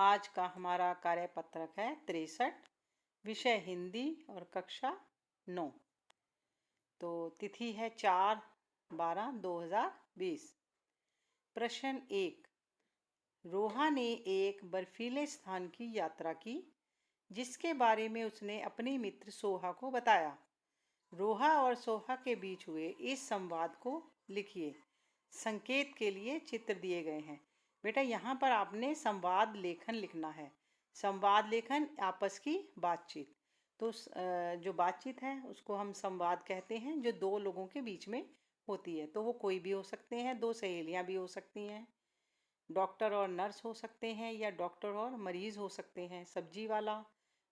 आज का हमारा कार्यपत्रक है 63, विषय हिंदी और कक्षा 9। तो तिथि है 4/12/2020। प्रश्न 1। रोहा ने एक बर्फीले स्थान की यात्रा की जिसके बारे में उसने अपने मित्र सोहा को बताया। रोहा और सोहा के बीच हुए इस संवाद को लिखिए। संकेत के लिए चित्र दिए गए हैं। बेटा यहाँ पर आपने संवाद लेखन लिखना है। संवाद लेखन आपस की बातचीत। तो जो बातचीत है उसको हम संवाद कहते हैं, जो दो लोगों के बीच में होती है। तो वो कोई भी हो सकते हैं, दो सहेलियाँ भी हो सकती हैं, डॉक्टर और नर्स हो सकते हैं, या डॉक्टर और मरीज हो सकते हैं, सब्जी वाला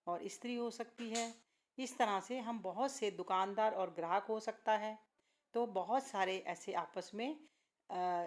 और स्त्री हो सकती है। इस तरह से हम बहुत से, दुकानदार और ग्राहक हो सकता है। तो बहुत सारे ऐसे आपस में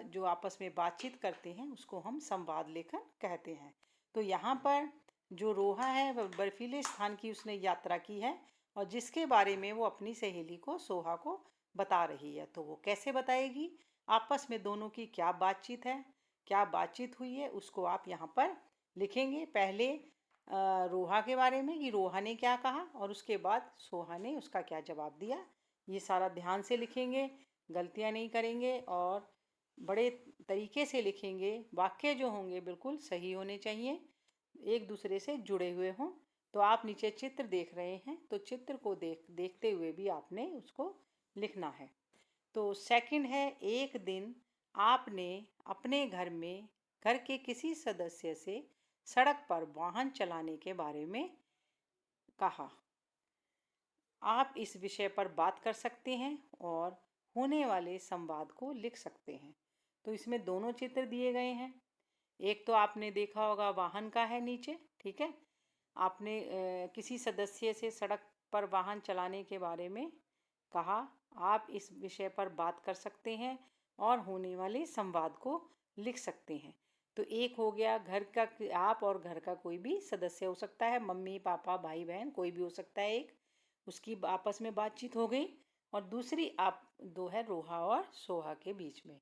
जो आपस में बातचीत करते हैं उसको हम संवाद लेखन कहते हैं। तो यहाँ पर जो रोहा है वह बर्फीले स्थान की उसने यात्रा की है और जिसके बारे में वो अपनी सहेली को, सोहा को बता रही है। तो वो कैसे बताएगी, आपस में दोनों की क्या बातचीत है, क्या बातचीत हुई है, उसको आप यहाँ पर लिखेंगे। पहले रोहा के बारे में कि रोहा ने क्या कहा और उसके बाद सोहा ने उसका क्या जवाब दिया। ये सारा ध्यान से लिखेंगे, गलतियाँ नहीं करेंगे और बड़े तरीके से लिखेंगे। वाक्य जो होंगे बिल्कुल सही होने चाहिए, एक दूसरे से जुड़े हुए हों। तो आप नीचे चित्र देख रहे हैं, तो चित्र को देखते हुए भी आपने उसको लिखना है। तो सेकंड है, एक दिन आपने अपने घर के किसी सदस्य से सड़क पर वाहन चलाने के बारे में कहा। आप इस विषय पर बात कर सकते हैं और होने वाले संवाद को लिख सकते हैं। तो इसमें दोनों चित्र दिए गए हैं। एक तो आपने देखा होगा वाहन का है नीचे, ठीक है। आपने किसी सदस्य से सड़क पर वाहन चलाने के बारे में कहा। आप इस विषय पर बात कर सकते हैं और होने वाले संवाद को लिख सकते हैं। तो एक हो गया घर का, आप और घर का कोई भी सदस्य हो सकता है, मम्मी पापा भाई बहन कोई भी हो सकता है, एक उसकी आपस में बातचीत हो गई। और दूसरी आप दो है रोहा और सोहा के बीच में।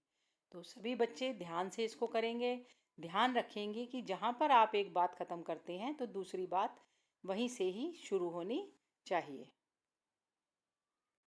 तो सभी बच्चे ध्यान से इसको करेंगे। ध्यान रखेंगे कि जहाँ पर आप एक बात ख़त्म करते हैं तो दूसरी बात वहीं से ही शुरू होनी चाहिए।